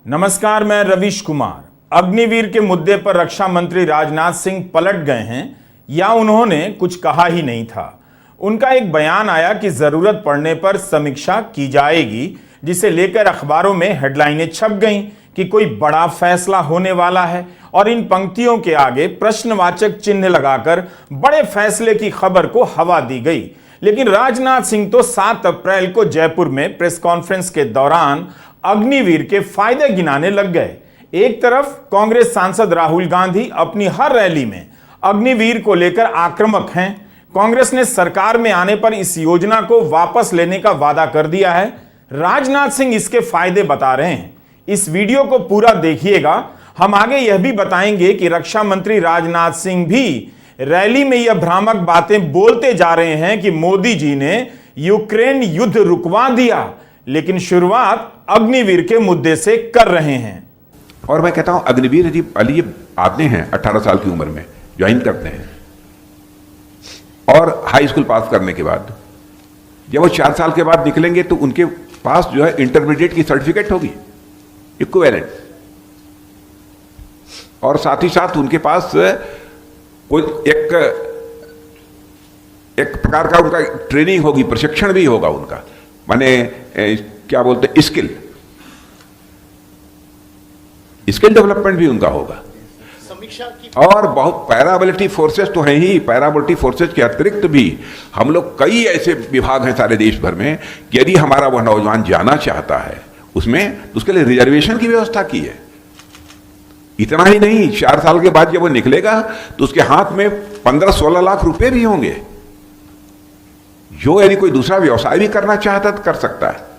नमस्कार, मैं रवीश कुमार। अग्निवीर के मुद्दे पर रक्षा मंत्री राजनाथ सिंह पलट गए हैं या उन्होंने कुछ कहा ही नहीं था। उनका एक बयान आया कि जरूरत पड़ने पर समीक्षा की जाएगी, जिसे लेकर अखबारों में हेडलाइनें छप गईं कि कोई बड़ा फैसला होने वाला है और इन पंक्तियों के आगे प्रश्नवाचक चिन्ह लगाकर बड़े फैसले की खबर को हवा दी गई। लेकिन राजनाथ सिंह तो 7 अप्रैल को जयपुर में प्रेस कॉन्फ्रेंस के दौरान अग्निवीर के फायदे गिनाने लग गए। एक तरफ कांग्रेस सांसद राहुल गांधी अपनी हर रैली में अग्निवीर को लेकर आक्रामक हैं। कांग्रेस ने सरकार में आने पर इस योजना को वापस लेने का वादा कर दिया है। राजनाथ सिंह इसके फायदे बता रहे हैं। इस वीडियो को पूरा देखिएगा। हम आगे यह भी बताएंगे कि रक्षा मंत्री राजनाथ सिंह भी रैली में यह भ्रामक बातें बोलते जा रहे हैं कि मोदी जी ने यूक्रेन युद्ध रुकवा दिया, लेकिन शुरुआत अग्निवीर के मुद्दे से कर रहे हैं। और मैं कहता हूं अग्निवीर यदि अली आते हैं 18 साल की उम्र में ज्वाइन करते हैं और हाई स्कूल पास करने के बाद जब वो 4 साल के बाद निकलेंगे तो उनके पास जो है इंटरमीडिएट की सर्टिफिकेट होगी इक्विवेलेंट, और साथ ही साथ उनके पास कोई एक प्रकार का उनका ट्रेनिंग होगी, प्रशिक्षण भी होगा उनका, माने क्या बोलते हैं स्किल डेवलपमेंट भी उनका होगा। समीक्षा की और बहुत पैरामिलिट्री फोर्सेस तो हैं ही, पैरामिलिट्री फोर्सेस के अतिरिक्त भी हम लोग कई ऐसे विभाग हैं सारे देश भर में कि यदि हमारा वह नौजवान जाना चाहता है उसमें, तो उसके लिए रिजर्वेशन की व्यवस्था की है। इतना ही नहीं, 4 साल के बाद जब वो निकलेगा तो उसके हाथ में 15-16 लाख रुपए भी होंगे, जो यदि कोई दूसरा व्यवसाय भी करना चाहता तो कर सकता है।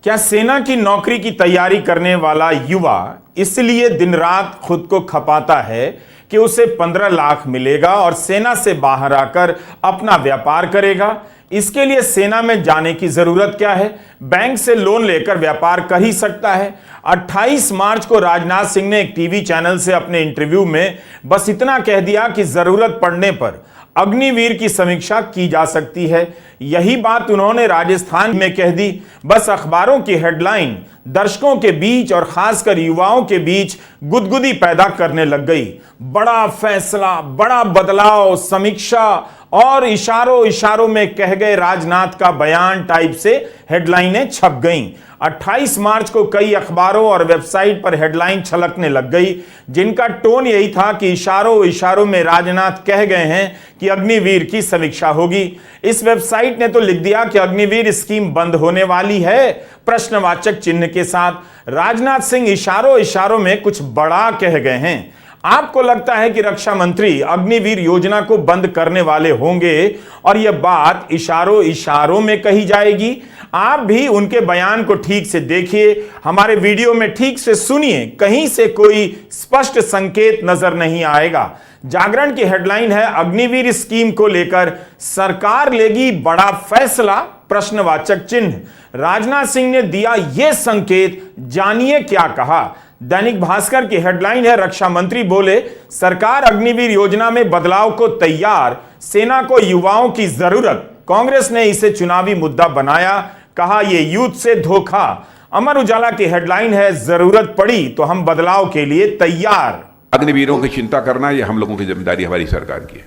क्या सेना की नौकरी की तैयारी करने वाला युवा इसलिए दिन रात खुद को खपाता है कि उसे 15 लाख मिलेगा और सेना से बाहर आकर अपना व्यापार करेगा? इसके लिए सेना में जाने की जरूरत क्या है? बैंक से लोन लेकर व्यापार कर ही सकता है। 28 मार्च को राजनाथ सिंह ने एक टीवी चैनल से अपने इंटरव्यू में बस इतना कह दिया कि जरूरत पड़ने पर अग्निवीर की समीक्षा की जा सकती है। यही बात उन्होंने राजस्थान में कह दी। बस अखबारों की हेडलाइन दर्शकों के बीच और खासकर युवाओं के बीच गुदगुदी पैदा करने लग गई। बड़ा फैसला, बड़ा बदलाव, समीक्षा और इशारों इशारों में कह गए राजनाथ का बयान टाइप से हेडलाइनें छप गईं। 28 मार्च को कई अखबारों और वेबसाइट पर हेडलाइन छलकने लग गई, जिनका टोन यही था कि इशारों इशारों में राजनाथ कह गए हैं कि अग्निवीर की समीक्षा होगी। इस वेबसाइट ने तो लिख दिया कि अग्निवीर स्कीम बंद होने वाली है, प्रश्नवाचक चिन्ह के साथ। राजनाथ सिंह इशारों इशारों में कुछ बड़ा कह गए हैं। आपको लगता है कि रक्षा मंत्री अग्निवीर योजना को बंद करने वाले होंगे और यह बात इशारों इशारों में कही जाएगी? आप भी उनके बयान को ठीक से देखिए, हमारे वीडियो में ठीक से सुनिए, कहीं से कोई स्पष्ट संकेत नजर नहीं आएगा। जागरण की हेडलाइन है अग्निवीर स्कीम को लेकर सरकार लेगी बड़ा फैसला, प्रश्नवाचक चिन्ह। राजनाथ सिंह ने दिया यह संकेत, जानिए क्या कहा। दैनिक भास्कर की हेडलाइन है रक्षा मंत्री बोले सरकार अग्निवीर योजना में बदलाव को तैयार, सेना को युवाओं की जरूरत। कांग्रेस ने इसे चुनावी मुद्दा बनाया, कहा यह यूथ से धोखा। अमर उजाला की हेडलाइन है जरूरत पड़ी तो हम बदलाव के लिए तैयार। अग्निवीरों की चिंता करना यह हम लोगों की जिम्मेदारी हमारी सरकार की है।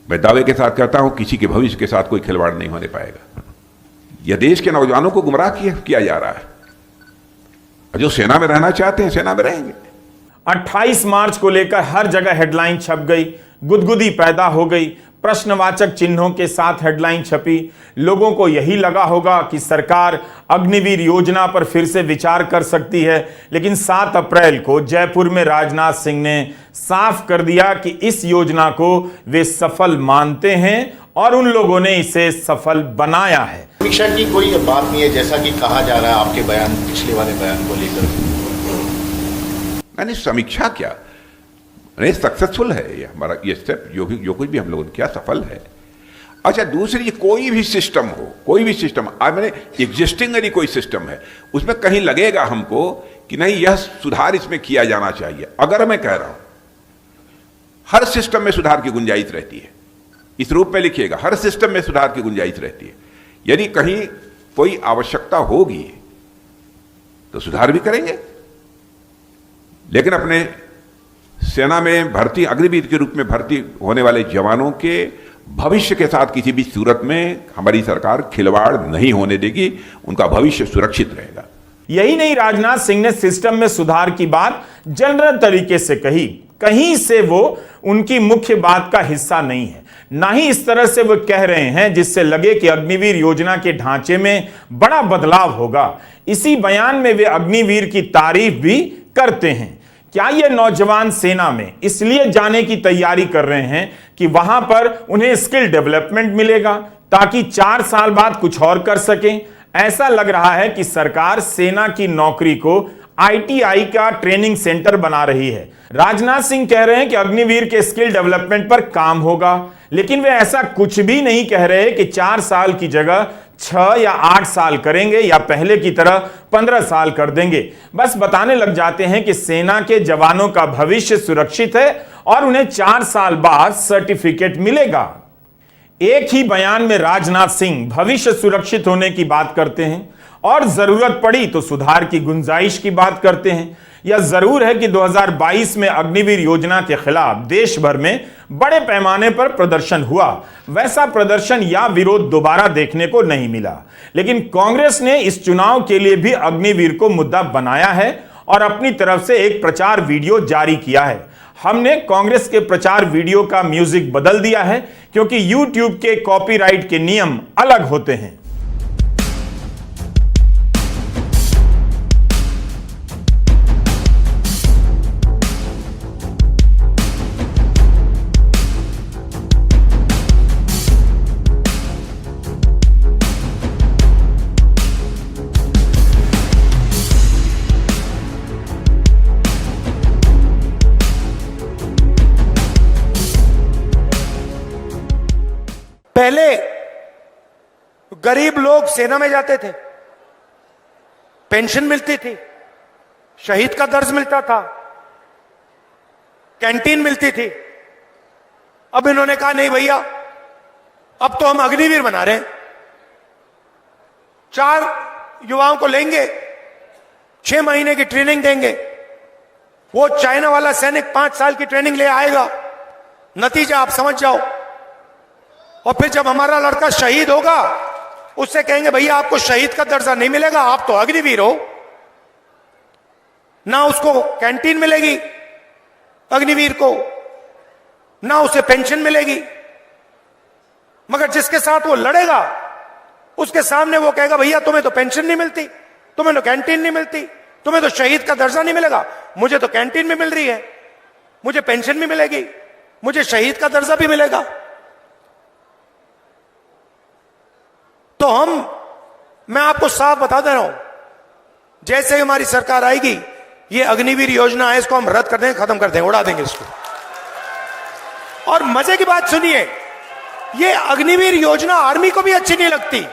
मैं दावे के साथ कहता हूं किसी के भविष्य के साथ कोई खिलवाड़ नहीं होने पाएगा। यह देश के नौजवानों को गुमराह किया जा रहा है। जो सेना में रहना चाहते हैं सेना में रहेंगे। 28 मार्च को लेकर हर जगह हेडलाइन छप गई, गुदगुदी पैदा हो गई, प्रश्नवाचक चिन्हों के साथ हेडलाइन छपी। लोगों को यही लगा होगा कि सरकार अग्निवीर योजना पर फिर से विचार कर सकती है, लेकिन 7 अप्रैल को जयपुर में राजनाथ सिंह ने साफ कर दिया कि इस योजना को वे सफल मानते हैं और उन लोगों ने इसे सफल बनाया है। समीक्षा की कोई बात नहीं है, जैसा कि कहा जा रहा है आपके बयान, पिछले वाले बयान को लेकर। यानी समीक्षा क्या, नहीं सक्सेसफुल है ये हमारा ये स्टेप, जो कुछ भी हम लोगों ने किया सफल है। अच्छा, दूसरी कोई भी सिस्टम हो, कोई भी सिस्टम मैंने एग्जिस्टिंग यदि कोई सिस्टम है उसमें कहीं लगेगा हमको कि नहीं यह सुधार इसमें किया जाना चाहिए। अगर मैं कह रहा हूं हर सिस्टम में सुधार की गुंजाइश रहती है, इस रूप में लिखिएगा, हर सिस्टम में सुधार की गुंजाइश रहती है। यदि कहीं कोई आवश्यकता होगी तो सुधार भी करेंगे। लेकिन अपने सेना में भर्ती, अग्निवीर के रूप में भर्ती होने वाले जवानों के भविष्य के साथ किसी भी सूरत में हमारी सरकार खिलवाड़ नहीं होने देगी, उनका भविष्य सुरक्षित रहेगा। यही नहीं, राजनाथ सिंह ने सिस्टम में सुधार की बात जनरल तरीके से कही। कहीं से वो उनकी मुख्य बात का हिस्सा नहीं है, ना ही इस तरह से वो कह रहे हैं जिससे लगे कि अग्निवीर योजना के ढांचे में बड़ा बदलाव होगा। इसी बयान में वे अग्निवीर की तारीफ भी करते हैं। क्या ये नौजवान सेना में इसलिए जाने की तैयारी कर रहे हैं कि वहां पर उन्हें स्किल डेवलपमेंट मिलेगा ताकि 4 साल बाद कुछ और कर सकें? ऐसा लग रहा है कि सरकार सेना की नौकरी को ITI का ट्रेनिंग सेंटर बना रही है। राजनाथ सिंह कह रहे हैं कि अग्निवीर के स्किल डेवलपमेंट पर काम होगा, लेकिन वे ऐसा कुछ भी नहीं कह रहे कि 4 साल की जगह 6 या 8 साल करेंगे या पहले की तरह 15 साल कर देंगे। बस बताने लग जाते हैं कि सेना के जवानों का भविष्य सुरक्षित है और उन्हें 4 साल बाद सर्टिफिकेट मिलेगा। एक ही बयान में राजनाथ सिंह भविष्य सुरक्षित होने की बात करते हैं और जरूरत पड़ी तो सुधार की गुंजाइश की बात करते हैं। यह जरूर है कि 2022 में अग्निवीर योजना के खिलाफ देश भर में बड़े पैमाने पर प्रदर्शन हुआ। वैसा प्रदर्शन या विरोध दोबारा देखने को नहीं मिला, लेकिन कांग्रेस ने इस चुनाव के लिए भी अग्निवीर को मुद्दा बनाया है और अपनी तरफ से एक प्रचार वीडियो जारी किया है। हमने कांग्रेस के प्रचार वीडियो का म्यूजिक बदल दिया है क्योंकि YouTube के कॉपीराइट के नियम अलग होते हैं। पहले गरीब लोग सेना में जाते थे, पेंशन मिलती थी, शहीद का दर्ज मिलता था, कैंटीन मिलती थी। अब इन्होंने कहा नहीं भैया, अब तो हम अग्निवीर बना रहे हैं। 4 युवाओं को लेंगे, 6 महीने की ट्रेनिंग देंगे। वो चाइना वाला सैनिक 5 साल की ट्रेनिंग ले आएगा, नतीजा आप समझ जाओ। और फिर जब हमारा लड़का शहीद होगा, उससे कहेंगे भैया आपको शहीद का दर्जा नहीं मिलेगा, आप तो अग्निवीर हो। ना उसको कैंटीन मिलेगी अग्निवीर को, ना उसे पेंशन मिलेगी। मगर जिसके साथ वो लड़ेगा उसके सामने वो कहेगा भैया तुम्हें तो पेंशन नहीं मिलती, तुम्हें तो कैंटीन नहीं मिलती, तुम्हें तो शहीद का दर्जा नहीं मिलेगा। मुझे तो कैंटीन भी मिल रही है, मुझे पेंशन भी मिलेगी, मुझे शहीद का दर्जा भी मिलेगा। तो मैं आपको साफ बता दे रहा हूं, जैसे ही हमारी सरकार आएगी, ये अग्निवीर योजना है, इसको हम रद्द कर देंगे, खत्म कर देंगे, उड़ा देंगे इसको। और मजे की बात सुनिए, ये अग्निवीर योजना आर्मी को भी अच्छी नहीं लगती।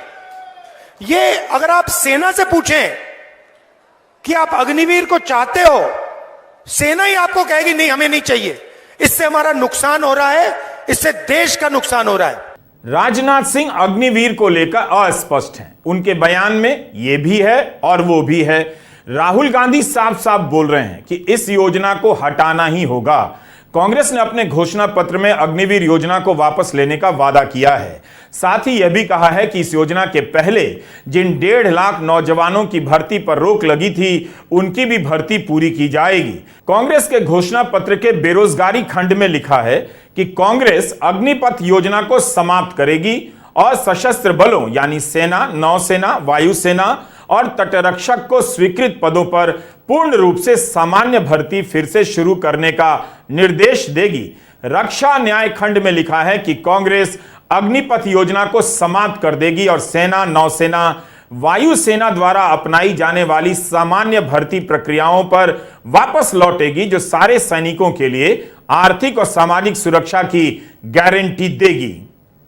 ये अगर आप सेना से पूछें कि आप अग्निवीर को चाहते हो, सेना ही आपको कहेगी नहीं हमें नहीं चाहिए। इससे हमारा नुकसान हो रहा है, इससे देश का नुकसान हो रहा है। राजनाथ सिंह अग्निवीर को लेकर अस्पष्ट हैं। उनके बयान में यह भी है और वो भी है। राहुल गांधी साफ साफ बोल रहे हैं कि इस योजना को हटाना ही होगा। कांग्रेस ने अपने घोषणा पत्र में अग्निवीर योजना को वापस लेने का वादा किया है। साथ ही यह भी कहा है कि इस योजना के पहले जिन 1.5 लाख नौजवानों की भर्ती पर रोक लगी थी, उनकी भी भर्ती पूरी की जाएगी। कांग्रेस के घोषणा पत्र के बेरोजगारी खंड में लिखा है कि कांग्रेस अग्निपथ योजना को समाप्त करेगी और सशस्त्र बलों यानी सेना, नौसेना, वायुसेना और तटरक्षक को स्वीकृत पदों पर पूर्ण रूप से सामान्य भर्ती फिर से शुरू करने का निर्देश देगी। रक्षा न्याय खंड में लिखा है कि कांग्रेस अग्निपथ योजना को समाप्त कर देगी और सेना, नौसेना, वायुसेना द्वारा अपनाई जाने वाली सामान्य भर्ती प्रक्रियाओं पर वापस लौटेगी, जो सारे सैनिकों के लिए आर्थिक और सामाजिक सुरक्षा की गारंटी देगी।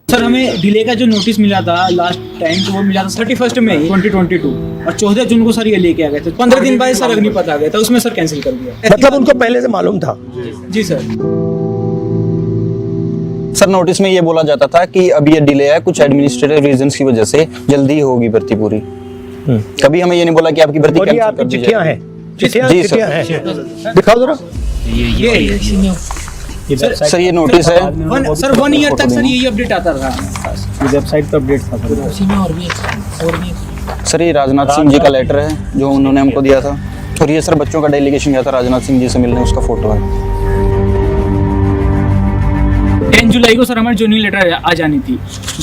सर, हमें डिले का जो नोटिस मिला था लास्ट टाइम, तो वो मिला था 31 मई 2022 और 14 जून को सर ये लेके आ गए थे। 15 दिन बाद सर अग्निपथ आ गया था, उसमें सर कैंसिल कर दिया। मतलब उनको पहले से मालूम था? जी सर। सर, नोटिस में ये बोला जाता था कि अब ये डिले है कुछ एडमिनिस्ट्रेटिव रीजंस की वजह से, जल्दी होगी भर्ती पूरी। कभी हमें ये नहीं बोला कि आपकी भर्ती और ये आपकी चिट्ठियां हैं? जी सर। दिखाओ जरा। सर ये नोटिस है। सर 1 ईयर तक सर यही अपडेट आता रहा। वेबसाइट पर अपडेट था। उसी में और भी सर ये राजनाथ सिंह जी का लेटर है जो उन्होंने हमको दिया था, और ये सर बच्चों का डेलीगेशन गया था राजनाथ सिंह जी से मिलने, उसका फोटो है। 10 जुलाई को सर हमारी ज्वाइनिंग लेटर आ जानी थी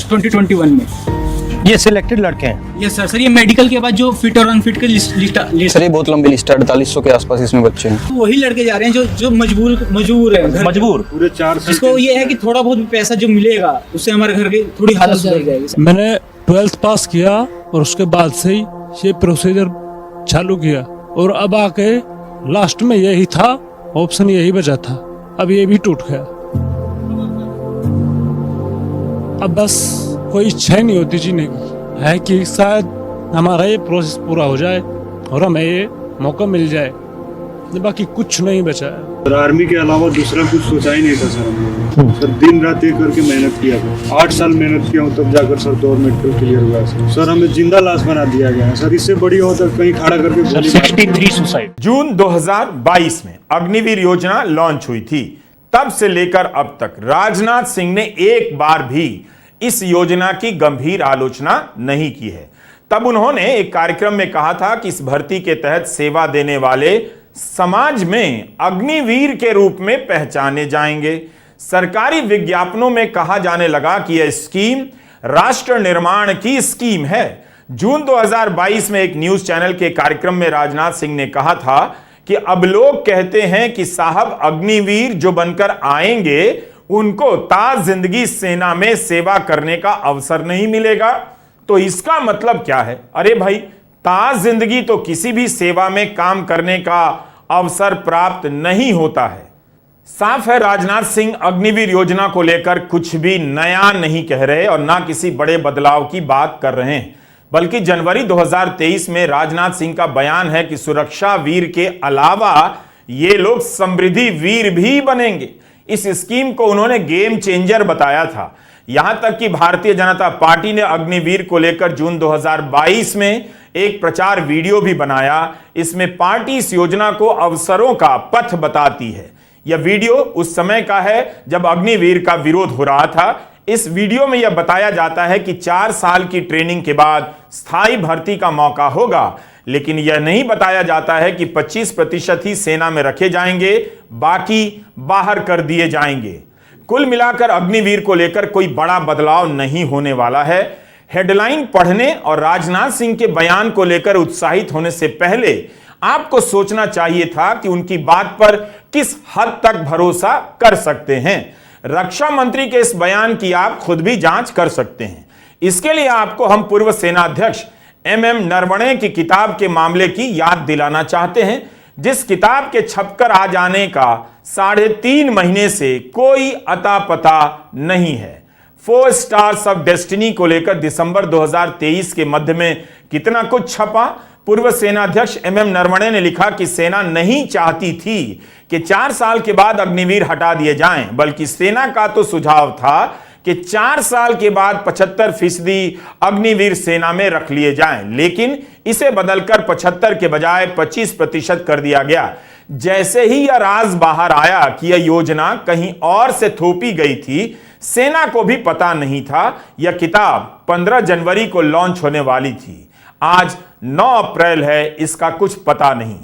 2021 में। ये सिलेक्टेड लड़के हैं। Yes sir. सर ये मेडिकल के बाद जो फिट और अनफिट के लिस्ट सर ये बहुत लंबी लिस्ट है, 4800 के आसपास इसमें बच्चे हैं। वही लड़के जा रहे हैं जो मजबूर है घर, मजबूर पूरे 4 साल जिसको ये है कि थोड़ा बहुत भी पैसा जो मिलेगा उससे हमारे घर की थोड़ी हालत सुधर जाएगी। मैंने 12th पास किया और उसके बाद से ही ये प्रोसीजर चालू किया, और अब आके लास्ट में यही था, ऑप्शन यही बचा था, अब ये भी टूट गया। अब बस कोई इच्छा ही नहीं होती जीने की, है कि शायद हमारा ये प्रोसेस पूरा हो जाए और हमें ये मौका मिल जाए, बाकी कुछ नहीं बचा है। सर आर्मी के अलावा दूसरा कुछ सोचा ही नहीं था सर हम लोगों ने। सर दिन रात एक करके मेहनत किया था, 8 साल मेहनत किया हूँ तब जाकर सर 2 मेडिकल क्लियर हुआ सर। सर हमें जिंदा लाश बना दिया गया है सर, इससे बड़ी हो तक कहीं खड़ा करके गोली मार। 63 सुसाइड। जून 2022 में अग्निवीर योजना लॉन्च हुई थी। तब से लेकर अब तक राजनाथ सिंह ने एक बार भी इस योजना की गंभीर आलोचना नहीं की है। तब उन्होंने एक कार्यक्रम में कहा था कि इस भर्ती के तहत सेवा देने वाले समाज में अग्निवीर के रूप में पहचाने जाएंगे। सरकारी विज्ञापनों में कहा जाने लगा कि यह स्कीम राष्ट्र निर्माण की स्कीम है। जून 2022 में एक न्यूज चैनल के कार्यक्रम में राजनाथ सिंह ने कहा था कि अब लोग कहते हैं कि साहब अग्निवीर जो बनकर आएंगे उनको ताज जिंदगी सेना में सेवा करने का अवसर नहीं मिलेगा। तो इसका मतलब क्या है? अरे भाई, ताज जिंदगी तो किसी भी सेवा में काम करने का अवसर प्राप्त नहीं होता है। साफ है राजनाथ सिंह अग्निवीर योजना को लेकर कुछ भी नया नहीं कह रहे और ना किसी बड़े बदलाव की बात कर रहे हैं, बल्कि जनवरी 2023 में राजनाथ सिंह का बयान है कि सुरक्षा वीर के अलावा ये लोग समृद्धि वीर भी बनेंगे। इस स्कीम को उन्होंने गेम चेंजर बताया था। यहां तक कि भारतीय जनता पार्टी ने अग्निवीर को लेकर जून 2022 में एक प्रचार वीडियो भी बनाया। इसमें पार्टी इस योजना को अवसरों का पथ बताती है। यह वीडियो उस समय का है जब अग्निवीर का विरोध हो रहा था। इस वीडियो में यह बताया जाता है कि 4 साल की ट्रेनिंग के बाद स्थायी भर्ती का मौका होगा, लेकिन यह नहीं बताया जाता है कि 25% ही सेना में रखे जाएंगे, बाकी बाहर कर दिए जाएंगे। कुल मिलाकर अग्निवीर को लेकर कोई बड़ा बदलाव नहीं होने वाला है। हेडलाइन पढ़ने और राजनाथ सिंह के बयान को लेकर उत्साहित होने से पहले आपको सोचना चाहिए था कि उनकी बात पर किस हद तक भरोसा कर सकते हैं। रक्षा मंत्री के इस बयान की आप खुद भी जांच कर सकते हैं। इसके लिए आपको हम पूर्व सेनाध्यक्ष MM नरवणे की किताब के मामले की याद दिलाना चाहते हैं, जिस किताब के छपकर आ जाने का 3.5 महीने से कोई अता पता नहीं है। 4 स्टार्स ऑफ डेस्टिनी को लेकर दिसंबर 2023 के मध्य में कितना कुछ छपा। पूर्व सेनाध्यक्ष MM नरवणे ने लिखा कि सेना नहीं चाहती थी कि 4 साल के बाद अग्निवीर हटा दिए जाएं, बल्कि सेना का तो सुझाव था कि 4 साल के बाद 75% अग्निवीर सेना में रख लिए जाएं, लेकिन इसे बदलकर 75 के बजाय 25% कर दिया गया। जैसे ही यह राज बाहर आया कि यह योजना कहीं और से थोपी गई थी, सेना को भी पता नहीं था। यह किताब 15 जनवरी को लॉन्च होने वाली थी। आज 9 अप्रैल है, इसका कुछ पता नहीं।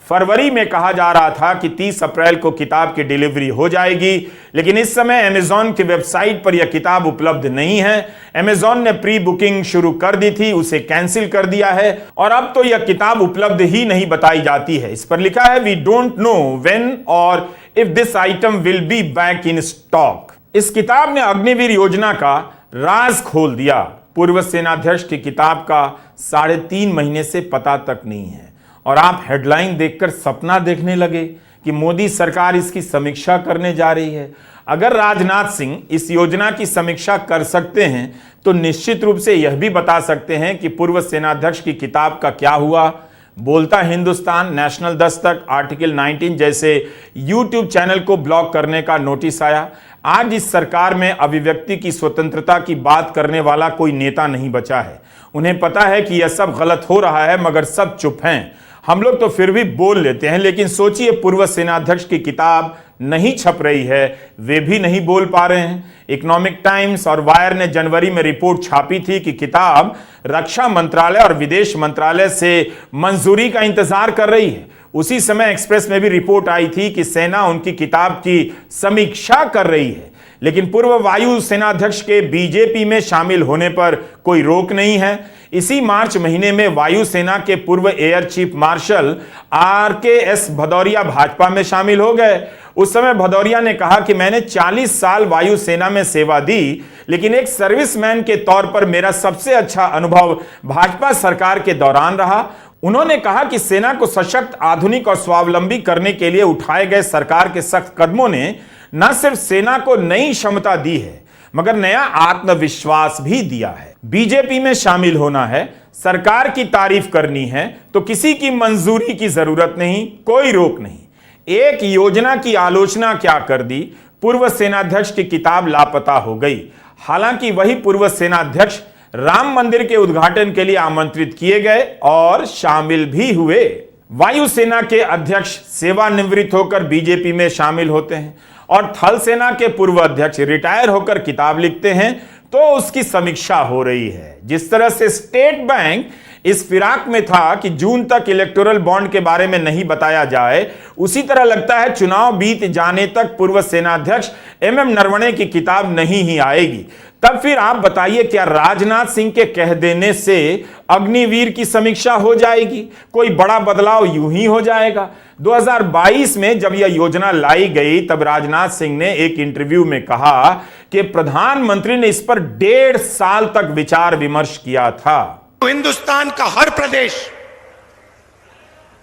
फरवरी में कहा जा रहा था कि 30 अप्रैल को किताब की डिलीवरी हो जाएगी, लेकिन इस समय अमेज़न की वेबसाइट पर यह किताब उपलब्ध नहीं है। अमेज़न ने प्री बुकिंग शुरू कर दी थी, उसे कैंसिल कर दिया है और अब तो यह किताब उपलब्ध ही नहीं बताई जाती है। इस पर लिखा है वी डोंट नो व्हेन और if this item will be back in stock. इस किताब ने अग्निवीर योजना का राज खोल दिया। पूर्व सेनाध्यक्ष की किताब का 3.5 महीने से पता तक नहीं है और आप हेडलाइन देखकर सपना देखने लगे कि मोदी सरकार इसकी समीक्षा करने जा रही है। अगर राजनाथ सिंह इस योजना की समीक्षा कर सकते हैं तो निश्चित रूप से यह भी बता सकते हैं कि पूर्व सेनाध्यक्ष की किताब का क्या हुआ। बोलता हिंदुस्तान, नेशनल दस्तक, आर्टिकल 19 जैसे YouTube चैनल को ब्लॉक करने का नोटिस आया। आज इस सरकार में अभिव्यक्ति की स्वतंत्रता की बात करने वाला कोई नेता नहीं बचा है। उन्हें पता है कि यह सब गलत हो रहा है, मगर सब चुप हैं। हम लोग तो फिर भी बोल लेते हैं, लेकिन सोचिए पूर्व सेनाध्यक्ष की किताब नहीं छप रही है, वे भी नहीं बोल पा रहे हैं। इकोनॉमिक टाइम्स और वायर ने जनवरी में रिपोर्ट छापी थी कि किताब रक्षा मंत्रालय और विदेश मंत्रालय से मंजूरी का इंतजार कर रही है। उसी समय एक्सप्रेस में भी रिपोर्ट आई थी कि सेना उनकी किताब की समीक्षा कर रही है, लेकिन पूर्व वायु सेनाध्यक्ष के बीजेपी में शामिल होने पर कोई रोक नहीं है। इसी मार्च महीने में वायुसेना के पूर्व air chief marshal RKS Bhadauria Bhajpa में शामिल हो गए। उस समय भदौरिया ने कहा कि मैंने 40 साल वायुसेना में सेवा दी, लेकिन एक सर्विसमैन के तौर पर मेरा सबसे अच्छा अनुभव भाजपा सरकार के दौरान रहा। उन्होंने कहा कि सेना को सशक्त, आधुनिक और स्वावलंबी करने के लिए उठाए गए सरकार के सख्त कदमों ने न सिर्फ सेना को नई क्षमता दी है, मगर नया आत्मविश्वास भी दिया है। बीजेपी में शामिल होना है, सरकार की तारीफ करनी है, तो किसी की मंजूरी की जरूरत नहीं, कोई रोक नहीं। एक योजना की आलोचना क्या कर दी, पूर्व सेनाध्यक्ष की किताब लापता हो गई। हालांकि वही पूर्व सेनाध्यक्ष राम मंदिर के उद्घाटन के लिए आमंत्रित किए गए और शामिल भी हुए। वायुसेना के अध्यक्ष सेवानिवृत्त होकर बीजेपी में शामिल होते हैं और थल सेना के पूर्व अध्यक्ष रिटायर होकर किताब लिखते हैं, तो उसकी समीक्षा हो रही है। जिस तरह से स्टेट बैंक इस फिराक में था कि जून तक इलेक्टोरल बॉन्ड के बारे में नहीं बताया जाए, उसी तरह लगता है चुनाव बीत जाने तक पूर्व सेनाध्यक्ष MM नरवणे की किताब नहीं ही आएगी। तब फिर आप बताइए, क्या राजनाथ सिंह के कह देने से अग्निवीर की समीक्षा हो जाएगी? कोई बड़ा बदलाव यूं ही हो जाएगा? 2022 में जब यह योजना लाई गई, तब राजनाथ सिंह ने एक इंटरव्यू में कहा कि प्रधानमंत्री ने इस पर 1.5 साल तक विचार विमर्श किया था। हिंदुस्तान का हर प्रदेश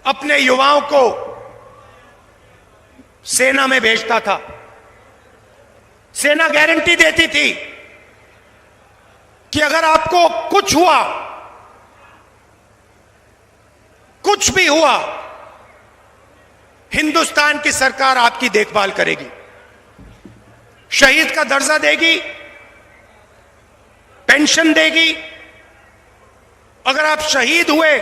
अपने युवाओं को सेना में भेजता था। सेना गारंटी देती थी कि अगर आपको कुछ हुआ, कुछ भी हुआ, हिंदुस्तान की सरकार आपकी देखभाल करेगी, शहीद का दर्जा देगी, पेंशन देगी। अगर आप शहीद हुए,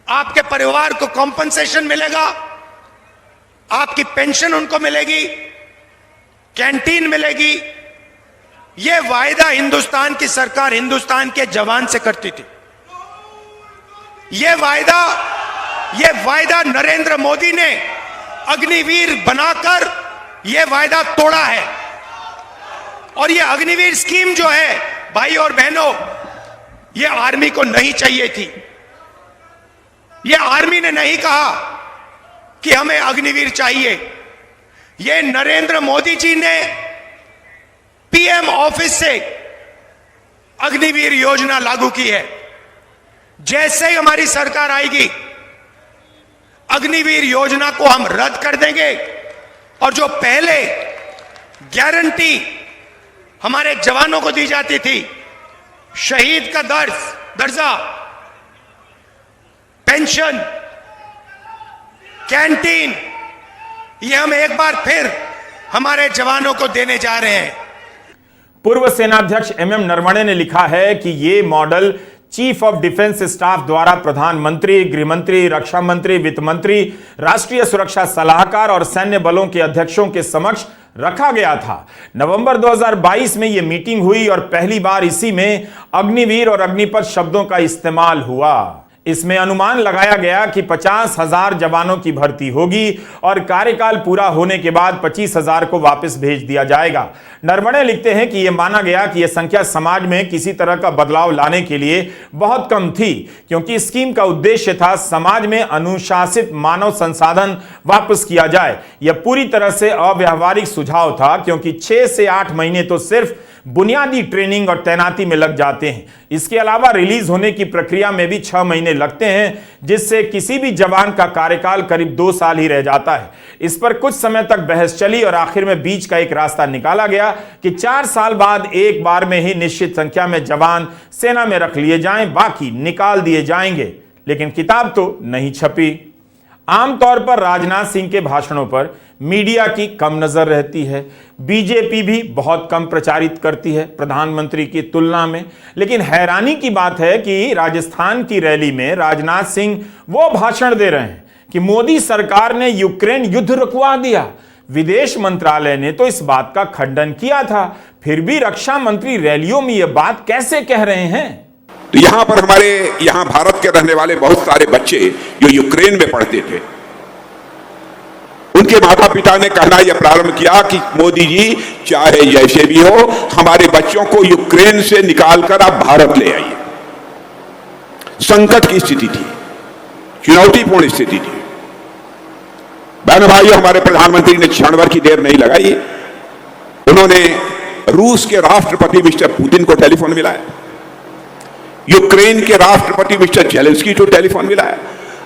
आपके परिवार को कॉम्पनसेशन मिलेगा, आपकी पेंशन उनको मिलेगी, कैंटीन मिलेगी। यह वायदा हिंदुस्तान की सरकार हिंदुस्तान के जवान से करती थी। यह वायदा नरेंद्र मोदी ने अग्निवीर बनाकर यह वायदा तोड़ा है। और यह अग्निवीर स्कीम जो है, भाई और बहनों, यह आर्मी को नहीं चाहिए थी। यह आर्मी ने नहीं कहा कि हमें अग्निवीर चाहिए। यह नरेंद्र मोदी जी ने PM ऑफिस से अग्निवीर योजना लागू की है। जैसे ही हमारी सरकार आएगी, अग्निवीर योजना को हम रद्द कर देंगे और जो पहले गारंटी हमारे जवानों को दी जाती थी, शहीद का दर्जा, पेंशन, कैंटीन, ये हम एक बार फिर हमारे जवानों को देने जा रहे हैं। पूर्व सेनाध्यक्ष MM नरवणे ने लिखा है कि यह model chief of defence staff द्वारा प्रधानमंत्री, गृहमंत्री, रक्षा मंत्री, वित्त मंत्री, राष्ट्रीय सुरक्षा सलाहकार और सैन्य बलों के अध्यक्षों के समक्ष रखा गया था। नवंबर 2022 में यह मीटिंग हुई और पहली बार इसी में अग्निवीर और अग्निपथ शब्दों का इस्तेमाल हुआ। इसमें अनुमान लगाया गया कि 50,000 जवानों की भर्ती होगी और कार्यकाल पूरा होने के बाद 25,000 को वापस भेज दिया जाएगा। नरवणे लिखते हैं कि यह माना गया कि यह संख्या समाज में किसी तरह का बदलाव लाने के लिए बहुत कम थी, क्योंकि स्कीम का उद्देश्य था समाज में अनुशासित मानव संसाधन वापस किया जाए। यह पूरी तरह से अव्यावहारिक सुझाव था, क्योंकि 6 से 8 महीने तो सिर्फ बुनियादी ट्रेनिंग और तैनाती में लग जाते हैं। इसके अलावा रिलीज होने की प्रक्रिया में भी 6 महीने लगते हैं, जिससे किसी भी जवान का कार्यकाल करीब 2 साल ही रह जाता है। इस पर कुछ समय तक बहस चली और आखिर में बीच का एक रास्ता निकाला गया कि 4 साल बाद एक बार में ही निश्चित संख्या में जवान सेना में रख लिए जाएं, बाकी निकाल दिए जाएंगे। लेकिन किताब तो नहीं छपी। आमतौर पर राजनाथ सिंह के भाषणों पर मीडिया की कम नजर रहती है। बीजेपी भी बहुत कम प्रचारित करती है प्रधानमंत्री की तुलना में। लेकिन हैरानी की बात है कि राजस्थान की रैली में राजनाथ सिंह वो भाषण दे रहे हैं कि मोदी सरकार ने यूक्रेन युद्ध रुकवा दिया। विदेश मंत्रालय ने तो इस बात का खंडन किया था, फिर भी रक्षा मंत्री रैलियों में यह बात कैसे कह रहे हैं? तो यहां पर हमारे यहां भारत के रहने वाले बहुत सारे बच्चे जो यूक्रेन में पढ़ते थे, उनके माता पिता ने कहना यह प्रारंभ किया कि मोदी जी चाहे जैसे भी हो, हमारे बच्चों को यूक्रेन से निकालकर आप भारत ले आइए। संकट की स्थिति थी, चुनौतीपूर्ण स्थिति थी। बहनों भाइयों, हमारे प्रधानमंत्री ने क्षण भर की देर नहीं लगाई, उन्होंने रूस के राष्ट्रपति मिस्टर पुतिन को टेलीफोन मिलाया, यूक्रेन के राष्ट्रपति मिस्टर जेलेंस्की को टेलीफोन मिलाया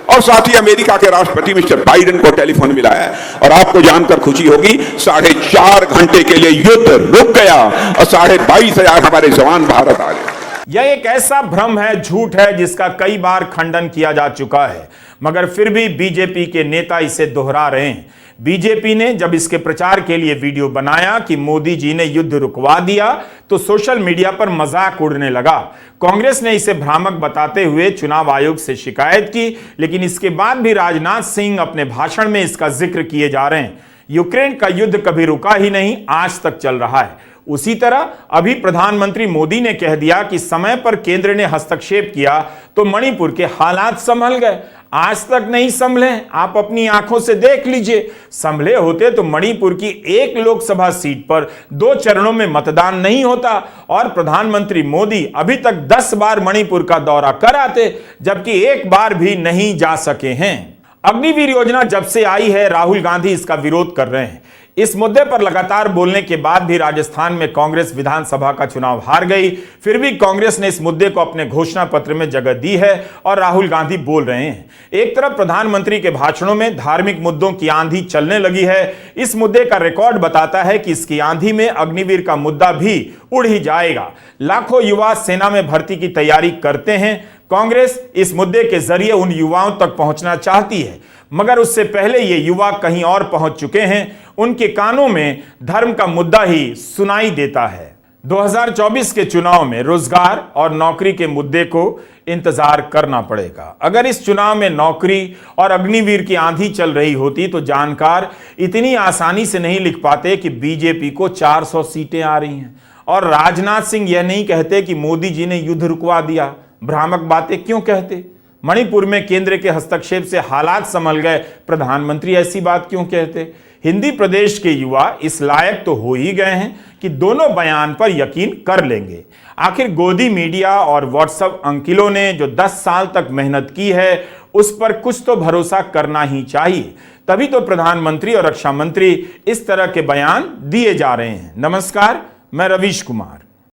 और साथ ही अमेरिका के राष्ट्रपति मिस्टर बाइडेन को टेलीफोन मिलाया। और आपको जानकर खुशी होगी, 4.5 घंटे के लिए युद्ध रुक गया और 22,500 हमारे जवान भारत आ गए। यह एक ऐसा भ्रम है, झूठ है, जिसका कई बार खंडन किया जा चुका है, मगर फिर भी बीजेपी के नेता इसे दोहरा रहे हैं। बीजेपी ने जब इसके प्रचार के लिए वीडियो बनाया कि मोदी जी ने युद्ध रुकवा दिया, तो सोशल मीडिया पर मजाक उड़ने लगा। कांग्रेस ने इसे भ्रामक बताते हुए चुनाव आयोग से शिकायत की, लेकिन इसके बाद भी राजनाथ सिंह अपने भाषण में इसका जिक्र किए जा रहे हैं। यूक्रेन का युद्ध कभी रुका ही नहीं, आज तक चल रहा है। उसी तरह अभी प्रधानमंत्री मोदी ने कह दिया कि समय पर केंद्र ने हस्तक्षेप किया तो मणिपुर के हालात संभल गए। आज तक नहीं संभले, आप अपनी आंखों से देख लीजिए। संभले होते तो मणिपुर की एक लोकसभा सीट पर 2 चरणों में मतदान नहीं होता और प्रधानमंत्री मोदी अभी तक 10 बार मणिपुर का दौरा कर आते, जबकि एक बार भी नहीं जा सके हैं। अग्निवीर योजना जब से आई है, राहुल गांधी इसका विरोध कर रहे हैं। इस मुद्दे पर लगातार बोलने के बाद भी राजस्थान में कांग्रेस विधानसभा का चुनाव हार गई। फिर भी कांग्रेस ने इस मुद्दे को अपने घोषणा पत्र में जगह दी है और राहुल गांधी बोल रहे हैं। एक तरफ प्रधानमंत्री के भाषणों में धार्मिक मुद्दों की आंधी चलने लगी है। इस मुद्दे का रिकॉर्ड बताता है कि इसकी आंधी में अग्निवीर का मुद्दा भी उड़ ही जाएगा। लाखों युवा सेना में भर्ती की तैयारी करते हैं। कांग्रेस इस मुद्दे के जरिए उन युवाओं तक पहुंचना चाहती है, मगर उससे पहले ये युवा कहीं और पहुंच चुके हैं। उनके कानों में धर्म का मुद्दा ही सुनाई देता है। 2024 के चुनाव में रोजगार और नौकरी के मुद्दे को इंतजार करना पड़ेगा। अगर इस चुनाव में नौकरी और अग्निवीर की आंधी चल रही होती तो जानकार इतनी आसानी से नहीं लिख पाते कि बीजेपी को 400 सीटें आ रही हैं और राजनाथ सिंह यह नहीं कहते कि मोदी जी ने युद्ध रुकवा दिया। भ्रामक बातें क्यों कहते? मणिपुर में केंद्र के हस्तक्षेप से हालात संभल गए, प्रधानमंत्री ऐसी बात क्यों कहते? हिंदी प्रदेश के युवा इस लायक तो हो ही गए हैं कि दोनों बयान पर यकीन कर लेंगे। आखिर गोदी मीडिया और व्हाट्सएप अंकिलों ने जो 10 साल तक मेहनत की है, उस पर कुछ तो भरोसा करना ही चाहिए। तभी तो प्रधानमंत्री और रक्षा मंत्री इस तरह के बयान दिए जा रहे हैं। नमस्कार, मैं रवीश कुमार।